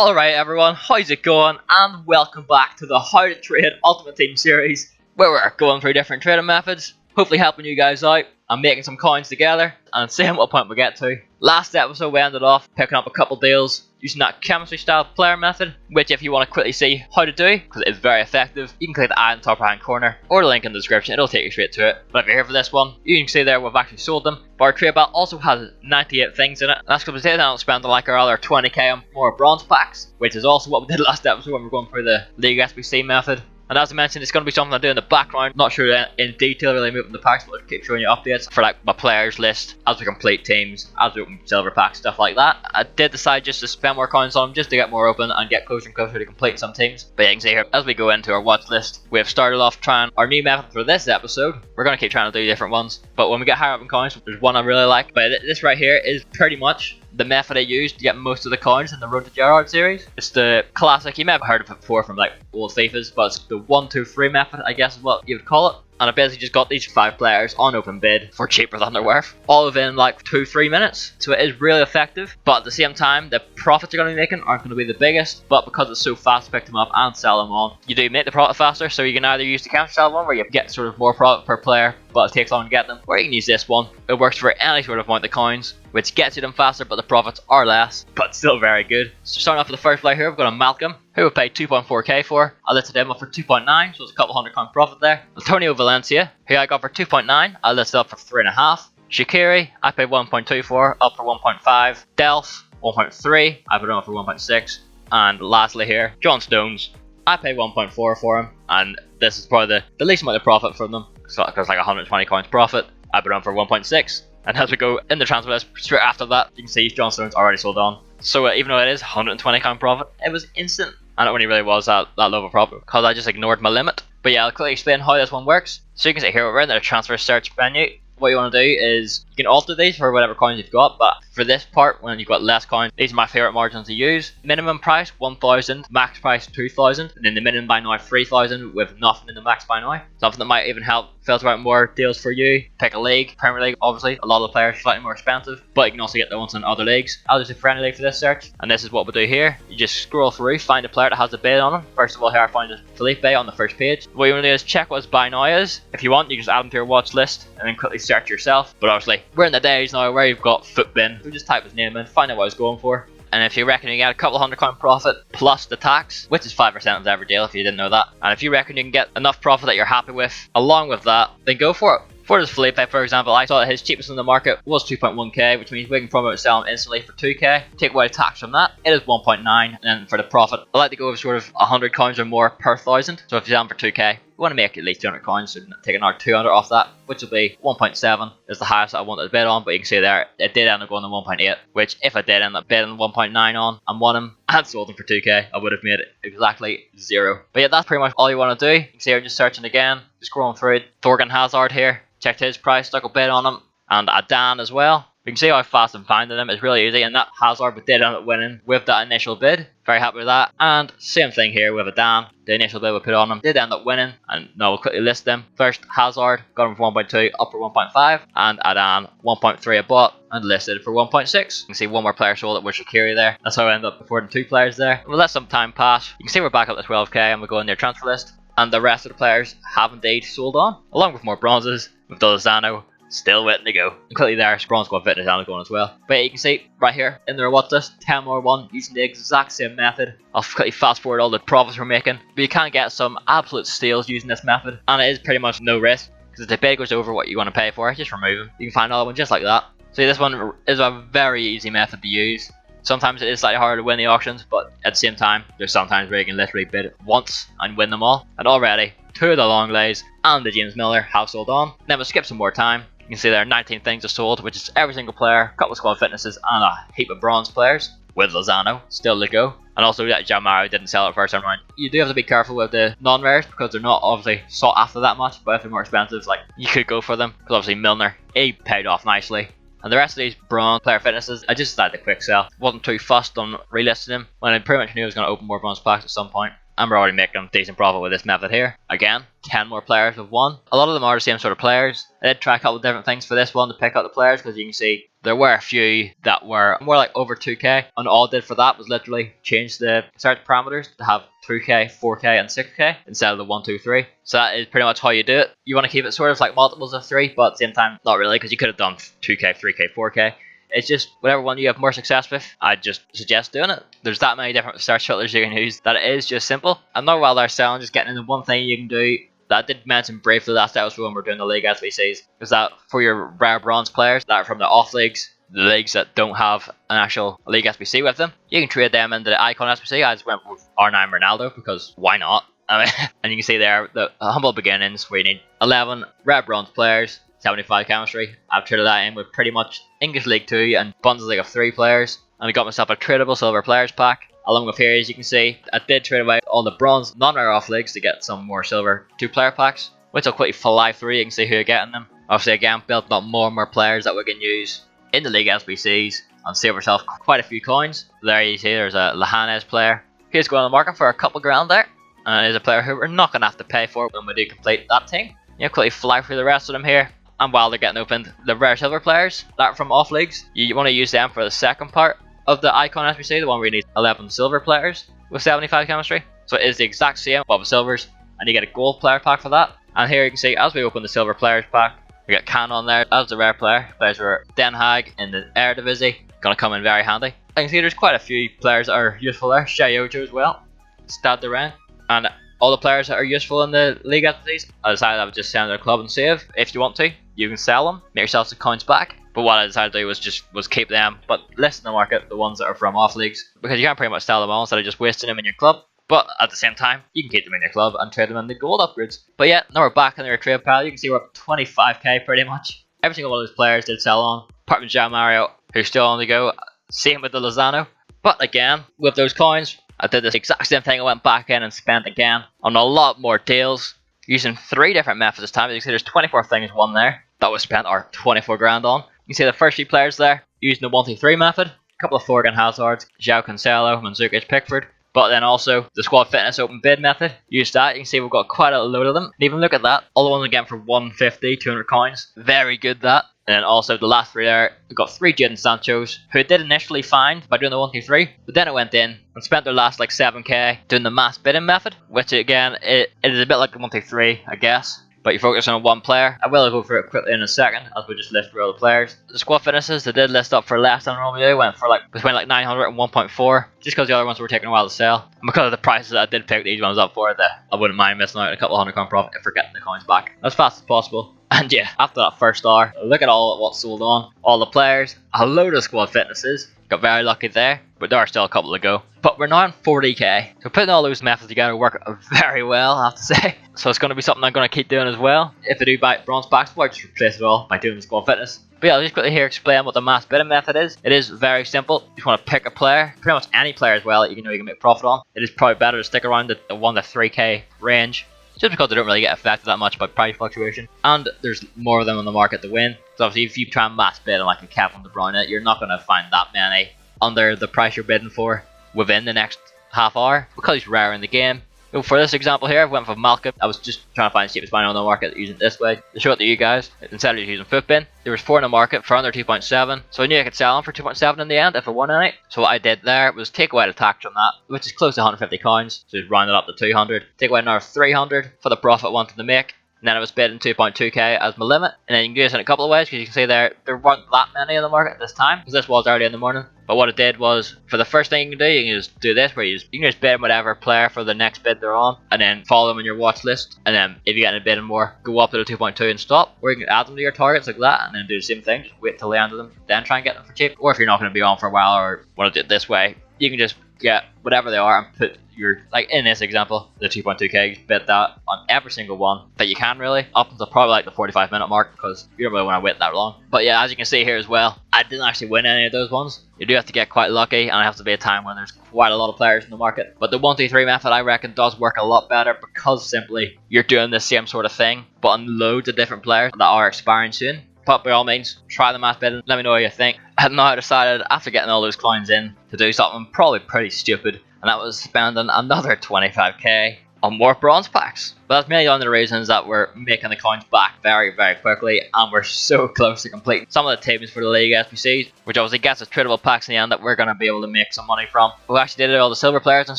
Alright everyone, how's it going? And welcome back to the How to Trade Ultimate Team series, where we're going through different trading methods, hopefully helping you guys out and making some coins together and seeing what point we get to. Last episode we ended off picking up a couple deals using that chemistry style player method, which if you want to quickly see how to do, because it is very effective, you can click the eye in the top right hand corner or the link in the description, it'll take you straight to it. But if you're here for this one, you can see there we've actually sold them. But our trade belt also has 98 things in it, and that's because we did not spend like our other 20k on more bronze packs, which is also what we did last episode when we were going through the League SBC method. And as I mentioned, it's going to be something I do in the background, not sure in detail really moving the packs, but I'll keep showing you updates for like my players list, as we complete teams, as we open silver packs, stuff like that. I did decide just to spend more coins on them, just to get more open and get closer and closer to completing some teams. But you can see here, as we go into our watch list, we have started off trying our new method for this episode. We're going to keep trying to do different ones, but when we get higher up in coins, there's one I really like. But this right here is pretty much the method I used to get most of the coins in the Road to Gerrard series. It's the classic, you may have heard of it before from like old Fifas, but it's the 1-2-3 method, I guess is what you would call it. And I basically just got these 5 players on open bid for cheaper than they're worth, all within like 2-3 minutes. So it is really effective, but at the same time, the profits you're going to be making aren't going to be the biggest, but because it's so fast to pick them up and sell them on, you do make the profit faster. So you can either use the counter sell one where you get sort of more profit per player, but it takes long to get them, or you can use this one. It works for any sort of amount of coins, which gets you them faster, but the profits are less, but still very good. So starting off with the first player here, we've got a Malcolm, who we paid 2.4k for. I listed him up for 2.9, so it's a couple £100 profit there. Antonio Valencia, who I got for 2.9, I listed up for 3.5. Shaqiri, I paid 1.24, up for 1.5. Delph, 1.3, I put him up for 1.6. And lastly here, John Stones, I paid 1.4 for him, and this is probably the least amount of profit from them, because it's like 120 coins profit. I put him for 1.6. And as we go in the transfer list, straight after that, you can see John Stones already sold on. So even though it is 120 coin profit, it was instant. And it only really was that low of a profit, because I just ignored my limit. But yeah, I'll quickly explain how this one works. So you can see here, we're in the transfer search menu. What you want to do is, you can alter these for whatever coins you've got, but for this part, when you've got less coins, these are my favourite margins to use. Minimum price 1,000, max price 2,000, and then the minimum buy now 3,000 with nothing in the max buy now. Something that might even help filter out more deals for you. Pick a league, Premier League, obviously, a lot of the players are slightly more expensive, but you can also get the ones in other leagues. I'll just do friendly league for this search, and this is what we'll do here. You just scroll through, find a player that has a bid on him. First of all, here I find Felipe on the first page. What you want to do is check what his buy now is. If you want, you can just add him to your watch list and then quickly search yourself. But obviously, we're in the days now where you've got Footbin, so just type his name in, find out what he's going for. And if you reckon you get a couple £100 profit plus the tax, which is 5% of every deal if you didn't know that, and if you reckon you can get enough profit that you're happy with along with that, then go for it. For this Felipe, for example, I saw that his cheapest in the market was 2.1k, which means we can probably sell him instantly for 2k. Take away the tax from that, it is 1.9, and then for the profit, I like to go with sort of 100 coins or more per 1,000. So if you sell him for 2k, you want to make at least 200 coins, so take another 200 off that, which will be 1.7 is the highest I wanted to bid on. But you can see there, it did end up going to 1.8, which if I did end up bidding 1.9 on and won him and sold him for 2k, I would have made exactly 0. But yeah, that's pretty much all you want to do. You can see I'm just searching again, just scrolling through it. Thorgan Hazard here, checked his price, stuck a bid on him, and a Dan as well. You can see how fast I'm finding them. It's really easy, and that Hazard did end up winning with that initial bid. Very happy with that. And same thing here with a Dan. The initial bid we put on him did end up winning, and now we'll quickly list them. First, Hazard got him for 1.2, up for 1.5, and a Dan 1.3 I bought and listed for 1.6. You can see one more player sold it with Shaqiri there. That's how I ended up affording 2 players there. We'll let some time pass. You can see we're back up to 12k, and we'll go in their transfer list. And the rest of the players have indeed sold on, along with more bronzes. With Dolizano still waiting to go. And clearly there's bronze squad fitness down going as well. But yeah, you can see right here in their watch list, 10 more one using the exact same method. I'll quickly fast forward all the profits we're making. But you can get some absolute steals using this method, and it is pretty much no risk, because if the bid goes over what you want to pay for, just remove them. You can find another one just like that. So this one is a very easy method to use. Sometimes it is slightly harder to win the auctions, but at the same time, there's sometimes where you can literally bid once and win them all. And already, 2 of the long lays and the James Muller have sold on. Then we'll skip some more time. You can see there are 19 things are sold, which is every single player, a couple of squad fitnesses, and a heap of bronze players. With Lozano still to go. And also that Jamaro didn't sell it first time around. You do have to be careful with the non-rares, because they're not obviously sought after that much, but if they're more expensive, like, you could go for them. Because obviously Milner, he paid off nicely. And the rest of these bronze player fitnesses, I just decided to quick sell. Wasn't too fussed on relisting them, when I pretty much knew I was going to open more bronze packs at some point. and we're already making decent profit with this method here. Again, 10 more players with one. A lot of them are the same sort of players. I did try a couple of different things for this one to pick out the players, because you can see there were a few that were more like over 2k, and all I did for that was literally change the search parameters to have 2k, 4k and 6k instead of the 1, 2, 3. So that is pretty much how you do it. You want to keep it sort of like multiples of 3, but at the same time not really, because you could have done 2k, 3k, 4k. It's just whatever one you have more success with, I just suggest doing it. There's that many different search filters you can use that it is just simple. And now while they're selling, just getting into one thing you can do that I did mention briefly last episode when we were doing the league SBCs, is that for your rare bronze players that are from the off leagues, the leagues that don't have an actual league SBC with them, you can trade them into the icon SBC. I just went with R9 Ronaldo because why not? I mean, and you can see there the humble beginnings where you need 11 rare bronze players, 75 chemistry. I've traded that in with pretty much English League 2 and Bundesliga of 3 players, and I got myself a tradable silver players pack. Along with here, as you can see, I did trade away all the bronze non-rare off leagues to get some more silver 2 player packs, which I'll quickly fly through. You can see who you're getting them. Obviously again, built up more and more players that we can use in the league SBCs and save ourselves quite a few coins. There you see there's a Lahanes player. He's going on the market for a couple grand there, and is a player who we're not going to have to pay for when we do complete that team. You know, quickly fly through the rest of them here. And while they're getting opened, the rare silver players that are from off leagues, you want to use them for the second part of the icon SBC, the one where you need 11 silver players with 75 chemistry. So it is the exact same but with silvers, and you get a gold player pack for that. And here you can see as we open the silver players pack, we got Can on there as the rare player. Players were Den Haag in the Eredivisie, gonna come in very handy. I can see there's quite a few players that are useful there. Shayojo as well, Stade de Rennes, and all the players that are useful in the league SBCs. I decided I would just send to the club and save. If you want to, you can sell them, make yourself some coins back. But what I decided to do was keep them, but list in the market the ones that are from off leagues, because you can't pretty much sell them all instead of just wasting them in your club. But at the same time, you can keep them in your club and trade them in the gold upgrades. But yeah, now we're back in the trade pile. You can see we're up 25k pretty much. Every single one of those players did sell on, apart from Jean Mario, who's still on the go. Same with the Lozano. But again, with those coins, I did this exact same thing. I went back in and spent again on a lot more deals, using 3 different methods this time. You can see there's 24 things won there that was spent our 24 grand on. You can see the first few players there using the 1-2-3 method. A couple of Thorgan Hazards, João Cancelo, Mandzukic, Pickford. But then also the squad fitness open bid method. Use that. You can see we've got quite a load of them. And even look at that. All the ones again for 150, 200 coins. Very good that. And then also the last 3 there, we've got 3 Jadon Sanchos, who did initially find by doing the 1-2-3, but then it went in and spent their last like 7k doing the mass bidding method, which again, it is a bit like the 1-2-3, I guess. But you focus on one player. I will go through it quickly in a second as we just list through all the players. The squad fitnesses, they did list up for less than Romeo, went for like between like 900 and 1.4, just because the other ones were taking a while to sell. And because of the prices that I did pick these ones up for, that I wouldn't mind missing out a couple £100 profit if we're getting the coins back as fast as possible. And yeah, after that first hour, look at all what's sold on. All the players, a load of squad fitnesses. Got very lucky there, but there are still a couple to go. But we're now on 40k. So putting all those methods together work very well, I have to say. So it's going to be something I'm going to keep doing as well. If I do buy bronze packs, I'll just replace it all by doing the squad fitness. But yeah, I'll just quickly here explain what the mass bidding method is. It is very simple. You just want to pick a player, pretty much any player as well that you know you can make profit on. It is probably better to stick around the 1 to 3k range, just because they don't really get affected that much by price fluctuation, and there's more of them on the market to win. So obviously if you try and mass bid on like a Kevin De Bruyne, you're not going to find that many under the price you're bidding for within the next half hour, because he's rare in the game. So for this example here, I went for Malcolm. I was just trying to find the cheapest miner on the market using it this way to show it to you guys, instead of just using Footbin. There was 4 in the market for under 2.7, so I knew I could sell them for 2.7 in the end if I won any. So what I did there was take away the tax on that, which is close to 150 coins, so just round it up to 200. Take away another 300 for the profit I wanted to make. And then I was bidding 2.2k as my limit. And then you can do this in a couple of ways, because you can see there weren't that many in the market at this time, because this was early in the morning. But what it did was, for the first thing you can do, you can just do this, where you can just bid whatever player for the next bid they're on, and then follow them in your watch list. And then if you get a bidding more, go up to the 2.2 and stop. Or you can add them to your targets like that, and then do the same thing, just wait till the end of them, then try and get them for cheap. Or if you're not going to be on for a while, or want to do it this way, you can just get whatever they are and put your, like in this example, the 2.2k, just bid that on every single one that you can, really, up until probably like the 45-minute mark, because you don't really want to wait that long. But yeah, as you can see here as well, I didn't actually win any of those ones. You do have to get quite lucky, and it has to be a time when there's quite a lot of players in the market. But the 1-2-3 method, I reckon, does work a lot better, because simply you're doing the same sort of thing but on loads of different players that are expiring soon. But by all means, try the mass bidding, let me know what you think. And now I decided, after getting all those coins in, to do something probably pretty stupid, and that was spending another 25k on more bronze packs. But that's mainly one of the reasons that we're making the coins back very, very quickly, and we're so close to completing some of the teams for the League SBCs, which obviously gets us tradable packs in the end that we're going to be able to make some money from. We actually did all the silver players and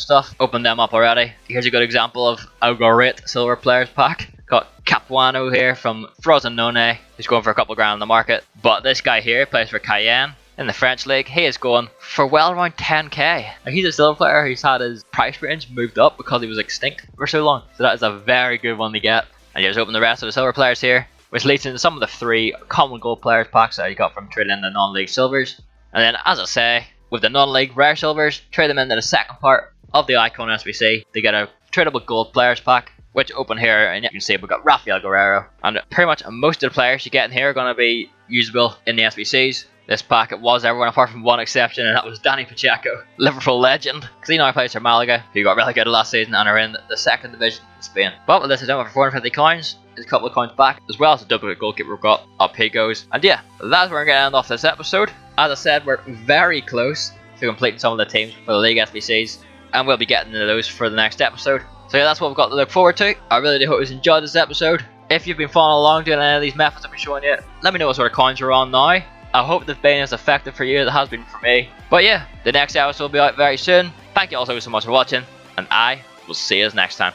stuff, opened them up already. Here's a good example of a great silver players pack. Got Capuano here from Frosinone, who's going for a couple grand in the market. But this guy here plays for Cayenne in the French league. He is going for well around 10k. Now he's a silver player who's had his price range moved up because he was extinct for so long. So that is a very good one to get. And you just open the rest of the silver players here, which leads into some of the 3 common gold players packs that you got from trading in the non-league silvers. And then, as I say, with the non-league rare silvers, trade them into the second part of the Icon SBC to get a tradable gold players pack, which open here, and you can see we've got Rafael Guerrero. And pretty much most of the players you get in here are going to be usable in the SBCs. This pack, it was everyone apart from one exception, and that was Danny Pacheco, Liverpool legend, because he now plays for Malaga, who got relegated last season and are in the 2nd division in Spain. But with this is done for 450 coins, there's a couple of coins back, as well as the duplicate goalkeeper we've got, up he goes. And yeah, that's where we're going to end off this episode. As I said, we're very close to completing some of the teams for the League SBCs, and we'll be getting into those for the next episode. So yeah, that's what we've got to look forward to. I really do hope you enjoyed this episode. If you've been following along doing any of these methods I've been showing you, let me know what sort of coins you're on now. I hope they've been as effective for you as it has been for me. But yeah, the next episode will be out very soon. Thank you all so much for watching, and I will see you next time.